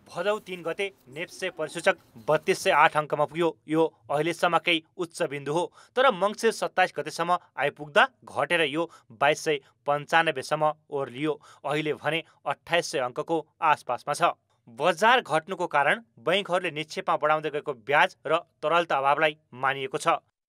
भदौ 3 गते नेप्से परिसूचक 3208 अङ्कमा पुग्यो। यो अहिलेसम्मकै उच्च बिन्दु हो। तर मङ्सिर 27 गतेसम्म आइपुग्दा घटेर यो 2295 सम्म ओर्लियो। अहिले भने 2800 अङ्कको आसपासमा छ। बजार घट्नुको कारण बैंकहरूले निक्षेपमा बढाउँदै गएको ब्याज र तरलता अभावलाई मानिएको छ।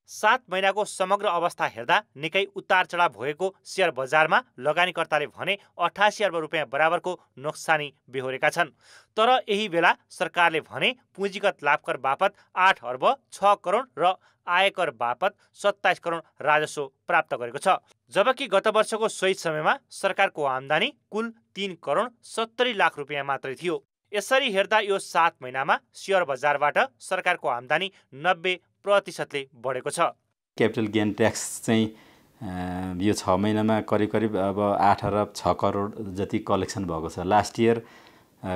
7 महिनाको समग्र अवस्था हेर्दा निकै उतार चढाव भएको शेयर बजारमा लगानीकर्ताले भने 88 अर्ब रुपियाँ बराबरको नोक्सानी बेहोरेका छन्। तर यही बेला सरकारले भने पुँजीगत लाभकर बापत 8 अर्ब 6 करोड र आयकर बापत 27 करोड राजस्व प्राप्त गरेको छ। जबकि गत वर्षको सोही समयमा सरकारको आम्दानी कुल 3 करोड 70 लाख रुपियाँ मात्रै थियो। यसरी हेर्दा यो 7 महिनामा शेयर बजारबाट सरकारको आम्दानी 90%ले बढेको छ। क्यापिटल गेन ट्याक्स चाहिँ यो 6 महिनामा करिब अब 8 अरब 6 करोड जति कलेक्सन भएको छ। लास्ट इयर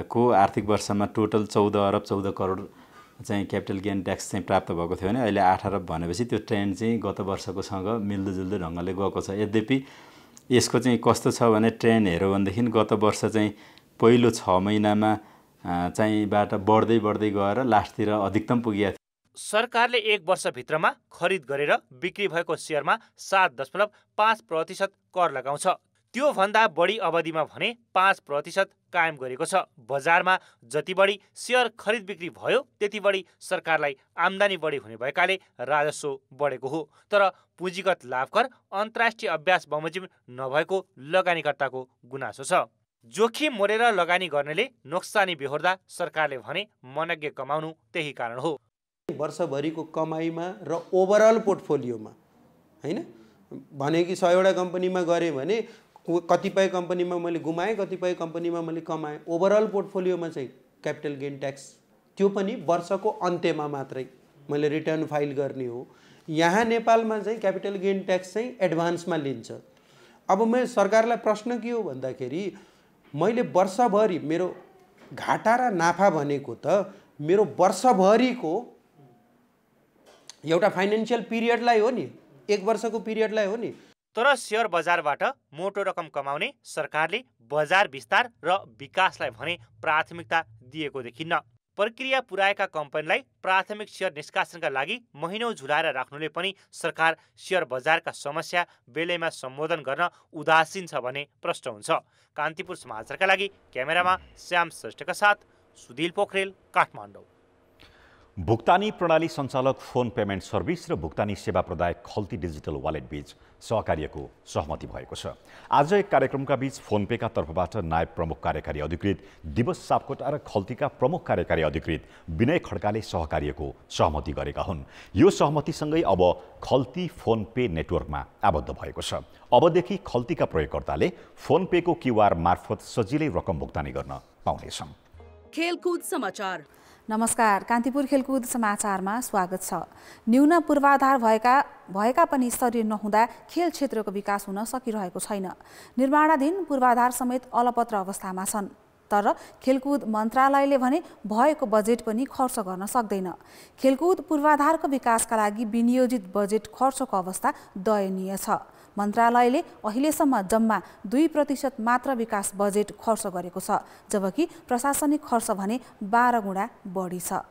को आर्थिक वर्षमा टोटल 14 अरब 14 करोड चाहिँ क्यापिटल गेन ट्याक्स चाहिँ प्राप्त भएको थियो भने अहिले 8 अरब भनेपछि त्यो ट्रेन्ड चाहिँ गत वर्षकोसँग मिल्दोजुल्दो ढङ्गले गएको छ। यद्यपि यसको चाहिँ कस्तो छ भने ट्रेन्ड हेऱ्यो भनेदेखि गत वर्ष चाहिँ पहिलो 6 महिनामा चाहिँ बाट बढ्दै गएर लास्टतिर अधिकतम पुगेको थियो। सरकारले 1 वर्षभित्रमा खरिद गरेर बिक्री भएको शेयरमा 7.5% कर लगाउँछ। त्यो भन्दा बढी अवधिमा भने 5% कायम गरेको छ। बजारमा जति बढी शेयर खरिद बिक्री भयो त्यति बढी सरकारलाई आम्दानी बढी हुने भएकाले राजस्व बढेको हो। तर पुँजीगत लाभकर अन्तर्राष्ट्रिय अभ्यास बमोजिम नभएको लगानीकर्ताको गुनासो छ। जोखिम मोडेर लगानी गर्नेले नोक्सानी बेहोर्दा सरकारले भने मनज्ञ कमाउनु त्यही कारण हो। वर्षभरिको कमाइमा र ओभरअल पोर्टफोलियोमा हैन भने कि 100 वटा कम्पनीमा गरे भने कतिपय कम्पनीमा मैले गुमाएँ, कतिपय कम्पनीमा मैले कमाएँ। ओभरअल पोर्टफोलियोमा चाहिँ क्यापिटल गेन ट्याक्स त्यो पनि वर्षको अन्त्यमा मात्रै मैले रिटर्न फाइल गर्ने हो। यहाँ नेपालमा चाहिँ क्यापिटल गेन ट्याक्स चाहिँ एडभान्समा लिन्छ। अब म सरकारलाई प्रश्न के हो भन्दाखेरि मैले वर्षभरि मेरो घाटा र नाफा भनेको त मेरो वर्षभरिको एउटा फाइनेन्शियल पिरियडलाई हो नि, 1 वर्षको पिरियडलाई हो नि। तर शेयर बजारबाट मोटो रकम कमाउने सरकारले बजार विस्तार र विकासलाई भने प्राथमिकता दिएको देखिन्न। प्रक्रिया पुर्याएका कम्पनीलाई प्राथमिक शेयर निष्कासनका लागि महिनौं झुलाएर राख्नुले पनि सरकार शेयर बजारका समस्या बेलैमा सम्बोधन गर्न उदासीन छ भन्ने प्रश्न हुन्छ। कान्तिपुर समाचारका लागि क्यामेरामा श्याम श्रेष्ठका साथ सुधिल पोखरेल, काठमाडौँ। भुक्तानी प्रणाली सञ्चालक फोन पेमेन्ट सर्भिस र भुक्तानी सेवा प्रदायक खल्ती डिजिटल वालेट बीच सहकार्यको सहमति भएको छ। आज एक कार्यक्रमका बीच फोनपेका तर्फबाट नायब प्रमुख कार्यकारी अधिकृत दिवस सापकोटा र खल्तीका प्रमुख कार्यकारी अधिकृत विनय खड्काले सहकार्यको सहमति गरेका हुन्। यो सहमतिसँगै अब खल्ती फोनपे नेटवर्कमा आबद्ध भएको छ। अबदेखि खल्तीका प्रयोगकर्ताले फोनपेको क्युआर मार्फत सजिलै रकम भुक्तानी गर्न पाउनेछन्। खेलकुद समाचार। नमस्कार, कान्तिपुर खेलकुद समाचारमा स्वागत छ। न्यून पूर्वाधार भएका पनि स्तरीय नहुँदा खेल क्षेत्रको विकास हुन सकिरहेको छैन। निर्माणाधीन पूर्वाधार समेत अलपत्र अवस्थामा छन्। तर खेलकुद मन्त्रालयले भने भएको बजेट पनि खर्च गर्न सक्दैन। खेलकुद पूर्वाधारको विकासका लागि विनियोजित बजेट खर्चको अवस्था दयनीय छ। मन्त्रालयले अहिलेसम्म जम्मा 2% मात्र विकास बजेट खर्च गरेको छ, जबकि प्रशासनिक खर्च भने 12 गुणा बढी छ।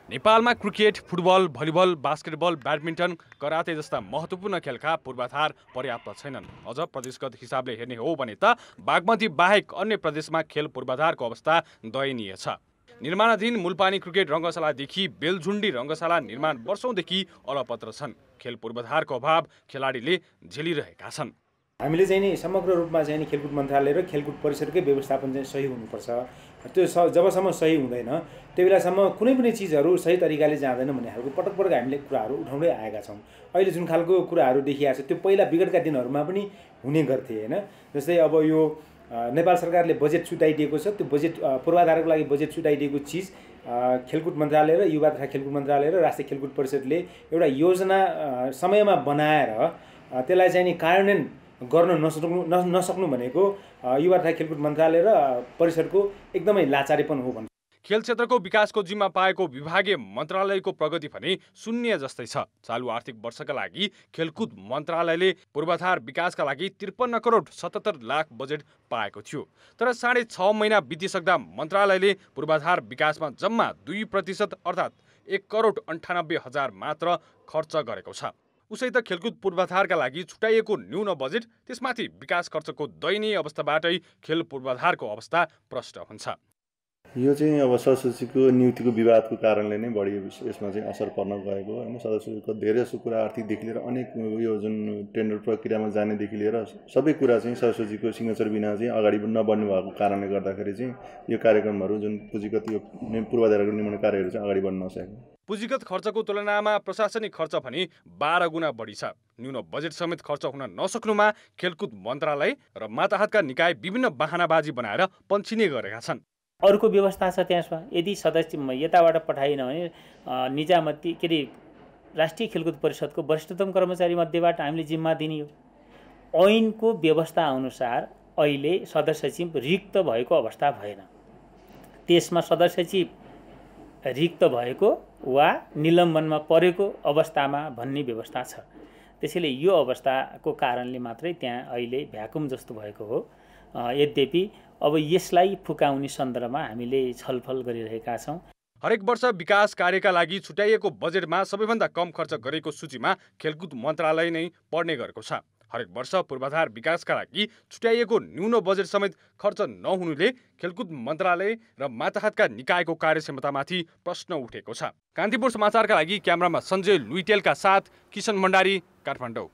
नेपालमा cricket, football, volleyball, basketball, badminton, karate जस्ता महत्त्वपूर्ण खेलका पूर्वाधार पर्याप्त छैनन्। अझ प्रदेशगत हिसाबले हेर्ने हो भने त बागमती बाहेक अन्य प्रदेशमा खेल पूर्वाधारको अवस्था दयनीय छ। निर्माणाधीन मुलपानी क्रिकेट रङ्गशालादेखि बेलझुन्डी रङ्गशाला निर्माण वर्षौंदेखि अलपत्र छन्। खेल पूर्वाधारको अभाव खेलाडीले झेलिरहेका छन्। हामीले चाहिँ नि समग्र रूपमा चाहिँ नि खेलकुद मन्त्रालय र खेलकुद परिषदकै व्यवस्थापन चाहिँ सही हुनुपर्छ। त्यो जबसम्म सही हुँदैन त्यो बेलासम्म कुनै पनि चिजहरू सही तरिकाले जाँदैन भन्ने खालको पटक पटक हामीले कुराहरू उठाउँदै आएका छौँ। अहिले जुन खालको कुराहरू देखिएको छ त्यो पहिला विगतका दिनहरूमा पनि हुने गर्थे हैन। जस्तै अब यो नेपाल सरकारले बजेट छुट्याइदिएको छ, त्यो बजेट पूर्वाधारको लागि बजेट छुट्याइदिएको चिज खेलकुद मन्त्रालय र युवा तथा खेलकुद मन्त्रालय र राष्ट्रिय खेलकुद परिषदले एउटा योजना समयमा बनाएर त्यसलाई चाहिँ नि कार्यान्वयन गर्न नसक्नु भनेको युवा तथा खेलकुद मन्त्रालय र परिषदको एकदमै लाचारीपन हो भन्छ। खेल क्षेत्रको विकासको जिम्मा पाएको विभागीय मन्त्रालयको प्रगति भने शून्य जस्तै छ। चालु आर्थिक वर्षका लागि खेलकुद मन्त्रालयले पूर्वाधार विकासका लागि 53 करोड 77 लाख बजेट पाएको थियो। तर 6.5 महिना बितिसक्दा मन्त्रालयले पूर्वाधार विकासमा जम्मा 2% अर्थात् 1 करोड 98 हजार मात्र खर्च गरेको छ। उसै त खेलकुद पूर्वाधारका लागि छुट्याइएको न्यून बजेट, त्यसमाथि विकास खर्चको दयनीय अवस्थाबाटै खेल पूर्वाधारको अवस्था प्रष्ट हुन्छ। यो चाहिँ अब सदस्यको नियुक्तिको विवादको कारणले नै बढी यसमा चाहिँ असर पर्न गएको होइन। सदस्यको धेरै जसो कुरा आर्थिकदेखि लिएर अनेक यो जुन टेन्डर प्रक्रियामा जानेदेखि लिएर सबै कुरा चाहिँ सदस्यजीको सिग्नेचर बिना चाहिँ अगाडि नबढ्नु भएको कारणले गर्दाखेरि चाहिँ यो कार्यक्रमहरू जुन पुँजीगत यो पूर्वाधारको निर्माण कार्यहरू चाहिँ अगाडि बढ्न नसकेको। पुँजीगत खर्चको तुलनामा प्रशासनिक खर्च भने 12 गुणा बढी छ। न्यून बजेट समेत खर्च हुन नसक्नुमा खेलकुद मन्त्रालय र माताहतका निकाय विभिन्न बहानाबाजी बनाएर पन्छिने गरेका छन्। अर्को व्यवस्था छ त्यसमा, यदि सदस्य यताबाट पठाइन भने निजामती के अरे राष्ट्रिय खेलकुद परिषदको वरिष्ठतम कर्मचारी मध्येबाट हामीले जिम्मा दिने हो। ऐनको व्यवस्था अनुसार अहिले सदस्य सचिव रिक्त भएको अवस्था भएन। त्यसमा सदस्य सचिव रिक्त भएको वा निलम्बनमा परेको अवस्थामा भन्ने व्यवस्था छ। त्यसैले यो अवस्थाको कारणले मात्रै त्यहाँ अहिले भ्याकुम जस्तो भएको हो। यद्यपि अब यसलाई फुकाउने सन्दर्भमा हामीले छलफल गरिरहेका छौँ। हरेक वर्ष विकास कार्यका लागि छुट्याइएको बजेटमा सबैभन्दा कम खर्च गरेको सूचीमा खेलकुद मन्त्रालय नै पर्ने गरेको छ। हरेक वर्ष पूर्वाधार विकासका लागि छुट्याइएको न्यून बजेट समेत खर्च नहुनुले खेलकुद मन्त्रालय र माताहतका निकायको कार्यक्षमतामाथि प्रश्न उठेको छ। कान्तिपुर समाचारका लागि क्यामेरामा सञ्जय लुइटेलका साथ किशन भण्डारी, काठमाडौँ।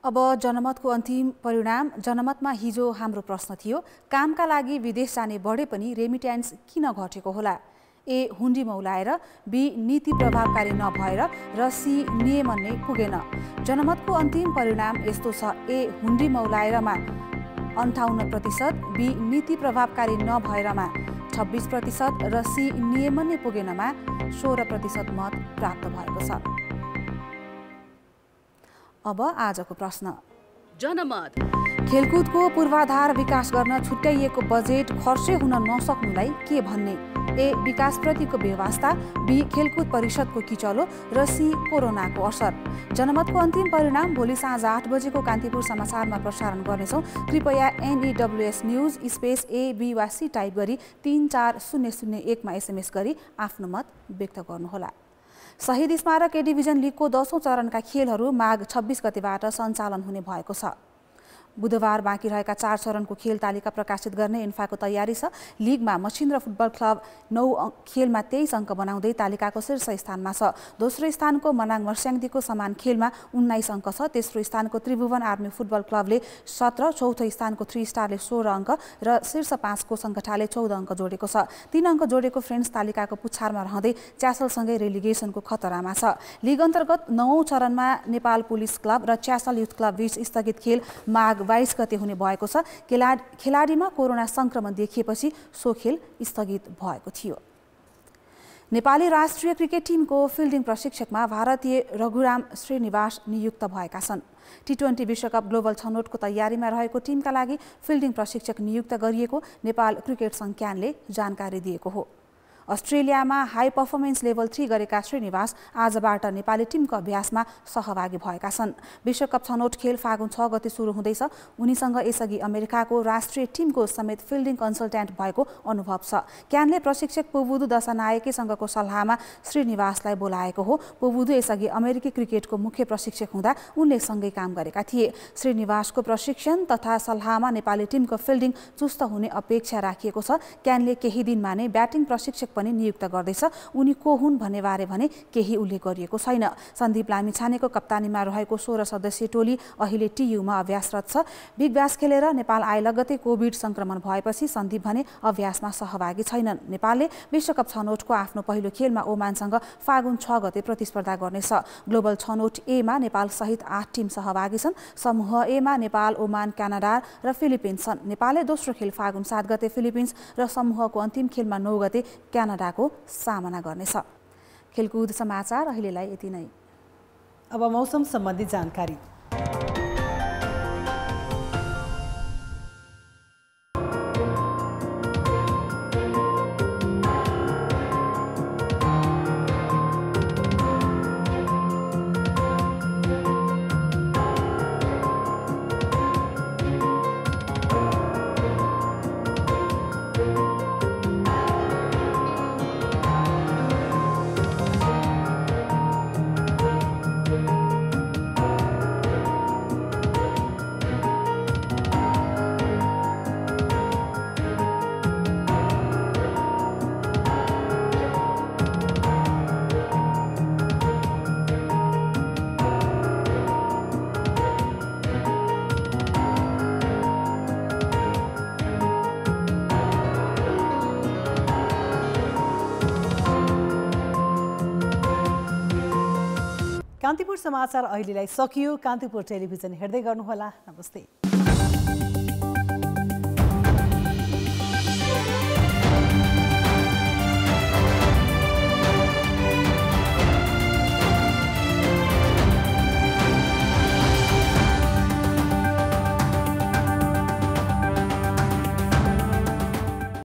अब जनमतको अन्तिम परिणाम। जनमतमा हिजो हाम्रो प्रश्न थियो, कामका लागि विदेश जाने बढे पनि रेमिट्यान्स किन घटेको होला? ए, हुन्डी मौलाएर, बी, नीति प्रभावकारी नभएर र सी, नियमन नै पुगेन। जनमतको अन्तिम परिणाम यस्तो छ, ए, हुन्डी मौलाएरमा 58%, बी, नीति प्रभावकारी नभएरमा 26% र सी, नियमन नै पुगेनमा 16% मत प्राप्त भएको छ। अब आजको प्रश्न। जनमत। खेलकुदको पूर्वाधार विकास गर्न छुट्याइएको बजेट खर्चै हुन नसक्नुलाई के भन्ने? ए, विकासप्रतिको व्यवस्था, बी, खेलकुद परिषदको किचलो र सी, कोरोनाको असर। जनमतको अन्तिम परिणाम भोलि साँझ 8 बजेको कान्तिपुर समाचारमा प्रसारण गर्नेछौँ। कृपया NEWS news space A, B वा C टाइप गरी 34001 मा SMS गरी आफ्नो मत व्यक्त गर्नुहोला। शहीद स्मारक ए डिभिजन लिगको 10औं चरणका खेलहरू माघ 26 गतेबाट सञ्चालन हुने भएको छ। बुधबार बाँकी रहेका 4 चरणको खेल तालिका प्रकाशित गर्ने इन्फाको तयारी छ। लिगमा मछिन्द्र फुटबल क्लब 9 खेलमा 23 अङ्क बनाउँदै तालिकाको शीर्ष स्थानमा छ। दोस्रो स्थानको मनाङ मर्स्याङदीको समान खेलमा 19 अङ्क छ। तेस्रो स्थानको त्रिभुवन आर्मी फुटबल क्लबले 17, चौथो स्थानको 3 स्टारले 16 अङ्क र शीर्ष 5 को सङ्गठाले 14 अङ्क जोडेको छ। 3 अङ्क जोडेको फ्रेन्ड्स तालिकाको पुच्छारमा रहँदै च्यासलसँगै रेलिगेसनको खतरामा छ। लिग अन्तर्गत 9औं चरणमा नेपाल पुलिस क्लब र च्यासल युथ क्लब बीच स्थगित खेल माघ 22 गते हुने भएको छ। खेलाडीमा कोरोना संक्रमण देखिएपछि सो खेल स्थगित भएको थियो। नेपाली राष्ट्रिय क्रिकेट टिमको फिल्डिङ प्रशिक्षकमा भारतीय रघुराम श्रीनिवास नियुक्त भएका छन्। T20 विश्वकप ग्लोबल छनौटको तयारीमा रहेको टिमका लागि फिल्डिङ प्रशिक्षक नियुक्त गरिएको नेपाल क्रिकेट सङ्घ क्यानले जानकारी दिएको हो। अस्ट्रेलियामा हाई पर्फर्मेन्स लेभल 3 गरेका श्रीनिवास आजबाट नेपाली टिमको अभ्यासमा सहभागी भएका छन्। विश्वकप छनौट खेल फागुन 6 गते सुरु हुँदैछ। उनीसँग यसअघि अमेरिकाको राष्ट्रिय टिमको समेत फिल्डिङ कन्सल्ट्यान्ट भएको अनुभव छ। क्यानले प्रशिक्षक पोबुदु दशानायकेसँगको सल्लाहमा श्रीनिवासलाई बोलाएको हो। पोबुदु यसअघि अमेरिकी क्रिकेटको मुख्य प्रशिक्षक हुँदा उनले सँगै काम गरेका थिए। श्रीनिवासको प्रशिक्षण तथा सल्लाहमा नेपाली टिमको फिल्डिङ चुस्त हुने अपेक्षा राखिएको छ। क्यानले केही दिनमा नै ब्याटिङ प्रशिक्षक पनि नियुक्त गर्दैछ। उनी को हुन् भन्नेबारे भने केही उल्लेख गरिएको छैन। सन्दीप लामिछानेको कप्तानीमा रहेको 16 सदस्यीय टोली अहिले टियुमा अभ्यासरत छ। बिग ब्यास खेलेर नेपाल आए लगत्तै कोभिड संक्रमण भएपछि सन्दीप भने अभ्यासमा सहभागी छैनन्। नेपालले विश्वकप छनौटको आफ्नो पहिलो खेलमा ओमानसँग फागुन 6 गते प्रतिस्पर्धा गर्नेछ। ग्लोबल छनौट एमा नेपाल सहित 8 टिम सहभागी छन्। समूह एमा नेपाल, ओमान, क्यानाडा र फिलिपिन्स छन्। नेपालले दोस्रो खेल फागुन 7 गते फिलिपिन्स र समूहको अन्तिम खेलमा 9 गते क्यानाडाको सामना गर्नेछ। खेलकुद समाचार अहिलेलाई यति नै। अब मौसम सम्बन्धी जानकारी। कान्तिपुर समाचार अहिलेलाई सकियो। कान्तिपुर टेलिभिजन हेर्दै गर्नुहोला। नमस्ते।